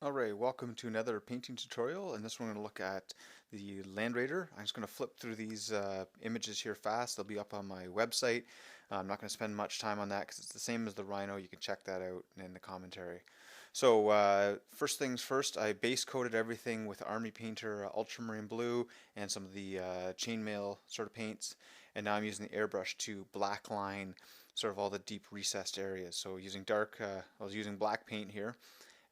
Alright, welcome to another painting tutorial, and this one we're going to look at the Landraider. I'm just going to flip through these images here fast. They'll be up on my website. I'm not going to spend much time on that because it's the same as the Rhino. You can check that out in the commentary. So first things first, I base coated everything with Army Painter Ultramarine Blue and some of the chainmail sort of paints, and now I'm using the airbrush to blackline sort of all the deep recessed areas. So using I was using black paint here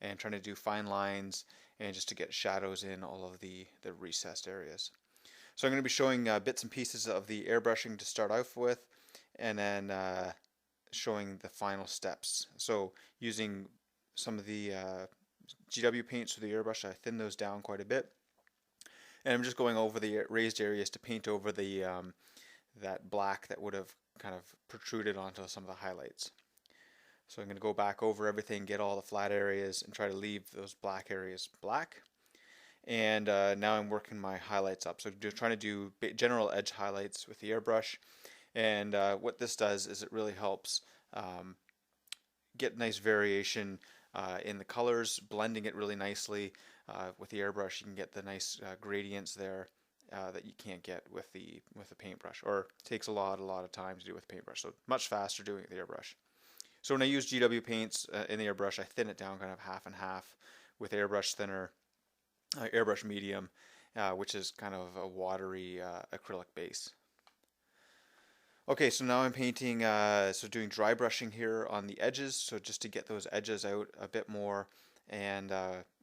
and trying to do fine lines and just to get shadows in all of the recessed areas. So I'm going to be showing bits and pieces of the airbrushing to start off with, and then showing the final steps. So using some of the GW paints for the airbrush, I thinned those down quite a bit, and I'm just going over the raised areas to paint over the that black that would have kind of protruded onto some of the highlights. So I'm going to go back over everything, get all the flat areas, and try to leave those black areas black. And now I'm working my highlights up. So trying to do general edge highlights with the airbrush. And what this does is it really helps get nice variation in the colors, blending it really nicely. With the airbrush, you can get the nice gradients there that you can't get with the paintbrush, or it takes a lot of time to do with paintbrush. So much faster doing it with the airbrush. So when I use GW paints in the airbrush, I thin it down kind of half and half with airbrush thinner, airbrush medium, which is kind of a watery acrylic base. Okay, so now I'm painting, so doing dry brushing here on the edges, so just to get those edges out a bit more. And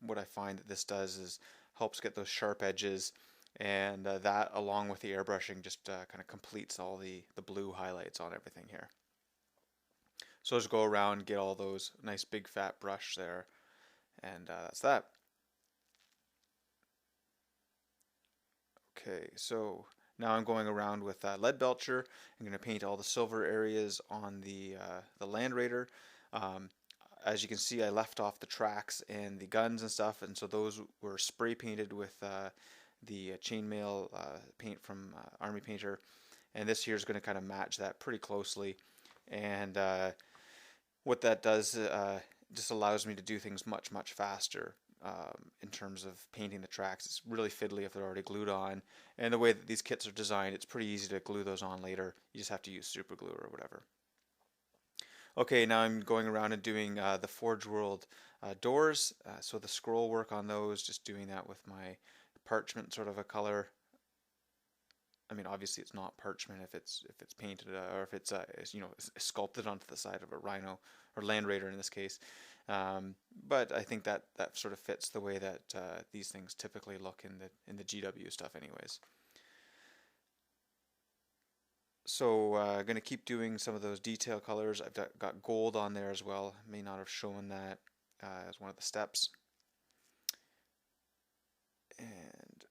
what I find that this does is helps get those sharp edges, and that along with the airbrushing just kind of completes all the blue highlights on everything here. So just go around, get all those nice big fat brush there, and that's that. Okay, so now I'm going around with lead belcher. I'm going to paint all the silver areas on the Landraider. As you can see, I left off the tracks and the guns and stuff, and so those were spray painted with the chainmail paint from Army Painter, and this here is going to kind of match that pretty closely. And what that does just allows me to do things much faster in terms of painting the tracks. It's really fiddly if they're already glued on, and the way that these kits are designed, it's pretty easy to glue those on later. You just have to use super glue or whatever. Okay, now I'm going around and doing the Forge World doors, so the scroll work on those, just doing that with my parchment sort of a color. I mean, obviously it's not parchment if it's painted or if it's sculpted onto the side of a Rhino or Landraider in this case. But I think that sort of fits the way that these things typically look in the GW stuff, anyways. So I'm going to keep doing some of those detail colors. I've got gold on there as well. May not have shown that as one of the steps. And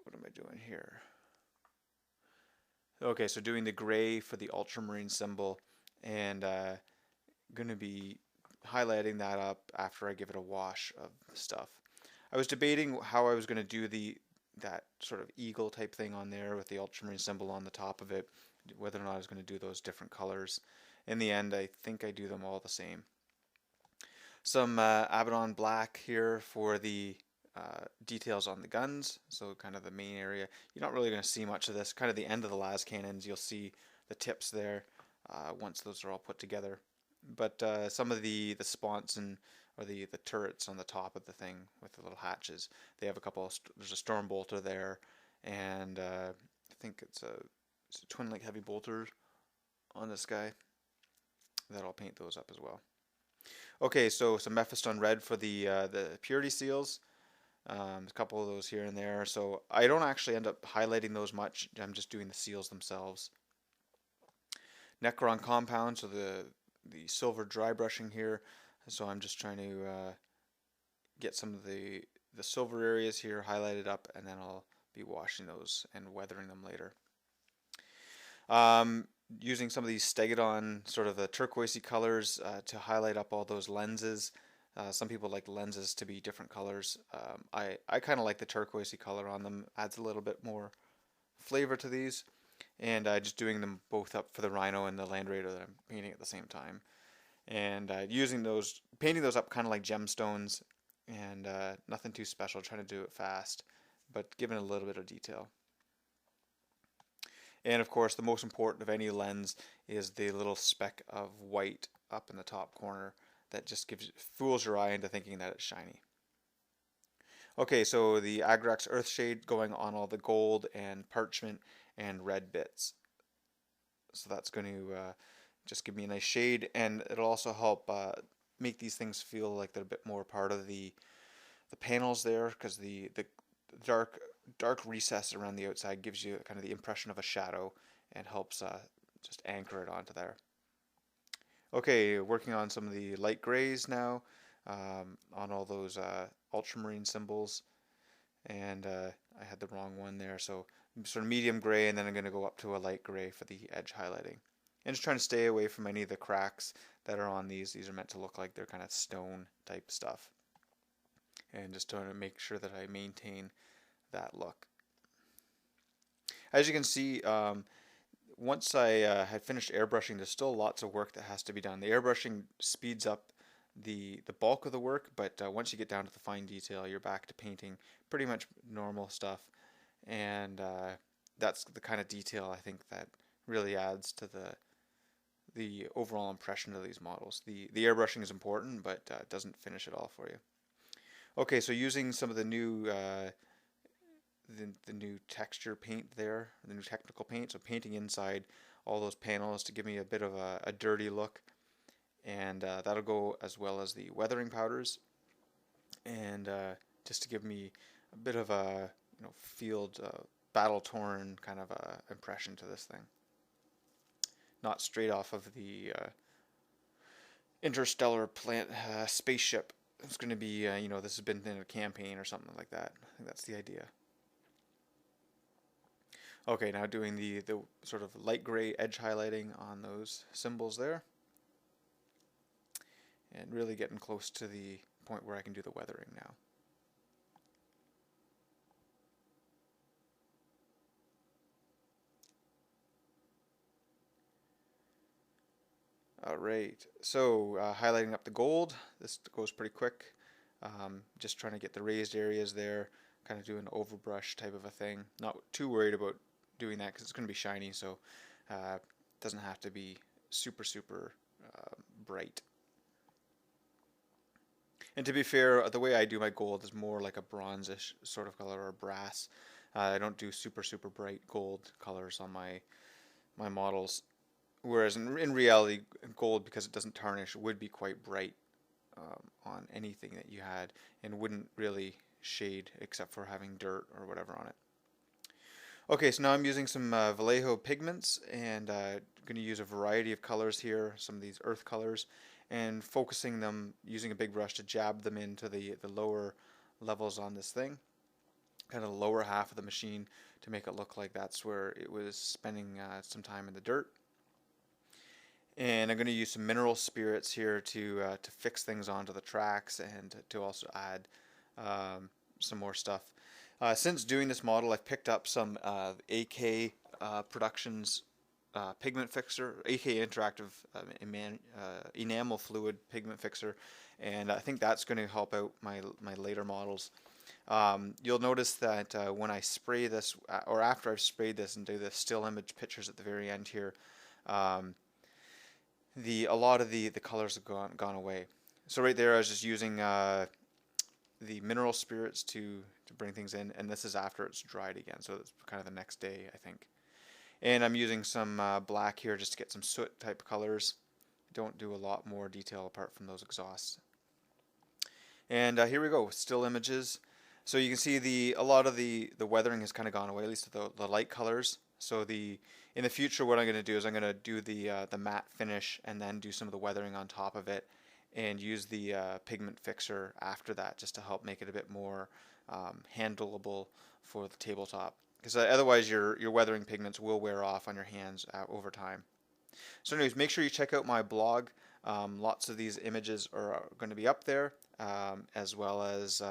what am I doing here? Okay, so doing the gray for the Ultramarine symbol, and going to be highlighting that up after I give it a wash of stuff. I was debating how I was going to do that sort of eagle type thing on there with the Ultramarine symbol on the top of it, whether or not I was going to do those different colors. In the end, I think I do them all the same. Some Abaddon black here for the details on the guns, so kind of the main area. You're not really going to see much of this. Kind of the end of the las cannons, you'll see the tips there once those are all put together. But some of the sponts or the turrets on the top of the thing with the little hatches, they have a couple. There's a storm bolter there, and I think it's a twin link heavy bolter on this guy. That'll paint those up as well. Okay, so some Mephistone red for the purity seals. A couple of those here and there. So I don't actually end up highlighting those much. I'm just doing the seals themselves. Necron compound, so the silver dry brushing here. So I'm just trying to get some of the silver areas here highlighted up, and then I'll be washing those and weathering them later. Using some of these Stegodon, sort of the turquoisey colors to highlight up all those lenses. Some people like lenses to be different colors. I kind of like the turquoisey color on them. Adds a little bit more flavor to these. And just doing them both up for the Rhino and the Landraider that I'm painting at the same time. And painting those up kind of like gemstones. and nothing too special, trying to do it fast, but giving a little bit of detail. And of course, the most important of any lens is the little speck of white up in the top corner that just fools your eye into thinking that it's shiny. Okay, so the Agrax Earthshade going on all the gold and parchment and red bits. So that's going to just give me a nice shade, and it'll also help make these things feel like they're a bit more part of the panels there, because the dark recess around the outside gives you kind of the impression of a shadow and helps just anchor it onto there. Okay, working on some of the light grays now, on all those ultramarine symbols, and I had the wrong one there, so sort of medium gray, and then I'm going to go up to a light gray for the edge highlighting. And just trying to stay away from any of the cracks that are on these. These are meant to look like they're kind of stone type stuff. And just trying to make sure that I maintain that look. As you can see, once I had finished airbrushing, there's still lots of work that has to be done. The airbrushing speeds up the bulk of the work, but once you get down to the fine detail, you're back to painting pretty much normal stuff. And that's the kind of detail I think that really adds to the overall impression of these models. The airbrushing is important, but doesn't finish it all for you. Okay, so using some of the new new texture paint there, the new technical paint, so painting inside all those panels to give me a bit of a dirty look, and that'll go as well as the weathering powders, and just to give me a bit of a field battle-torn kind of impression to this thing. Not straight off of the interstellar spaceship. It's going to be, this has been in a campaign or something like that. I think that's the idea. Okay, now doing the sort of light gray edge highlighting on those symbols there. And really getting close to the point where I can do the weathering now. Alright, so highlighting up the gold. This goes pretty quick. Just trying to get the raised areas there, kind of do an overbrush type of a thing. Not too worried about doing that because it's going to be shiny, so it doesn't have to be super bright. And to be fair, the way I do my gold is more like a bronzish sort of color, or brass. I don't do super bright gold colors on my models. Whereas in reality, gold, because it doesn't tarnish, would be quite bright on anything that you had, and wouldn't really shade except for having dirt or whatever on it. Okay, so now I'm using some Vallejo pigments, and going to use a variety of colors here, some of these earth colors, and focusing them using a big brush to jab them into the lower levels on this thing, kind of the lower half of the machine, to make it look like that's where it was spending some time in the dirt. And I'm going to use some mineral spirits here to fix things onto the tracks, and to also add some more stuff. Since doing this model, I've picked up some AK Productions pigment fixer, AK Interactive enamel fluid pigment fixer, and I think that's going to help out my later models. You'll notice that when I spray this, or after I've sprayed this and do the still image pictures at the very end here, a lot of the colors have gone away. So right there I was just using the mineral spirits to bring things in, and this is after it's dried again, so it's kind of the next day, I think. And I'm using some black here just to get some soot type colors. Don't do a lot more detail apart from those exhausts. And here we go, still images. So you can see a lot of the weathering has kind of gone away, at least the light colors. So in the future, what I'm going to do is I'm going to do the matte finish, and then do some of the weathering on top of it, and use the pigment fixer after that, just to help make it a bit more handleable for the tabletop. Because otherwise your weathering pigments will wear off on your hands over time. So anyways, make sure you check out my blog. Lots of these images are going to be up there, as well as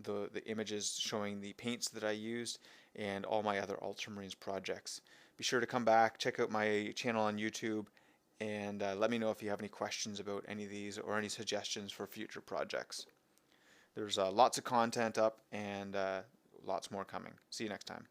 the images showing the paints that I used, and all my other Ultramarines projects. Be sure to come back, check out my channel on YouTube, and let me know if you have any questions about any of these, or any suggestions for future projects. There's lots of content up and lots more coming. See you next time.